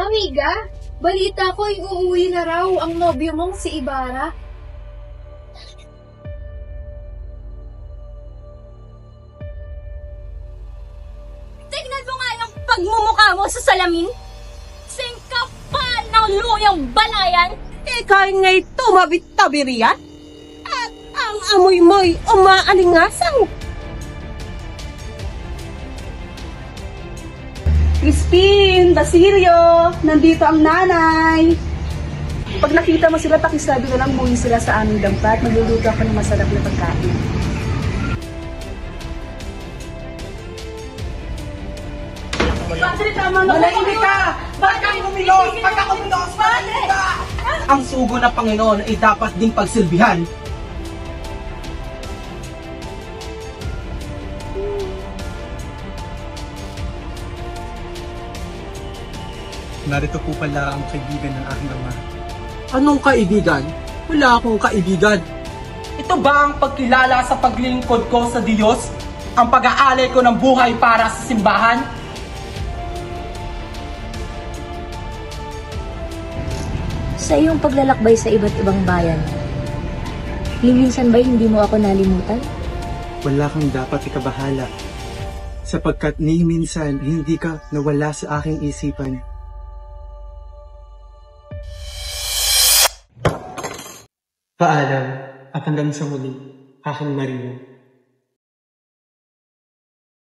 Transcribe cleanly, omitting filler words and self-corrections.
Amiga, balita ko ay uuwi na raw ang nobyo mong si Ibarra. Tignan mo nga yung pagmumukha mo sa salamin. Sing kapal ng luyang balayan. Ikaw ngay tumabit-tabiriyan? At ang amoy mo'y umaalingasang. Crispin, Basilio, nandito ang nanay. Pag nakita mo sila, pakisabi na lang buhin sila sa aming dampat. Magluluto ako ng masarap na pagkain. Padre, tama na. Manahimik ka! Bakit kang kumilos? Pagka kumilos, manahimik ka! Ang sugo ng Panginoon ay dapat ding pagsilbihan. Narito po pala ang kaibigan ng aking ama. Anong kaibigan? Wala akong kaibigan. Ito ba ang pagkilala sa paglilingkod ko sa Diyos? Ang pag-aalay ko ng buhay para sa simbahan? Sa iyong paglalakbay sa iba't ibang bayan, minsan ba'y hindi mo ako nalimutan? Wala kang dapat ikabahala, sapagkat ni minsan hindi ka nawala sa aking isipan. Paalam at hanggang sa muli, aking Maria.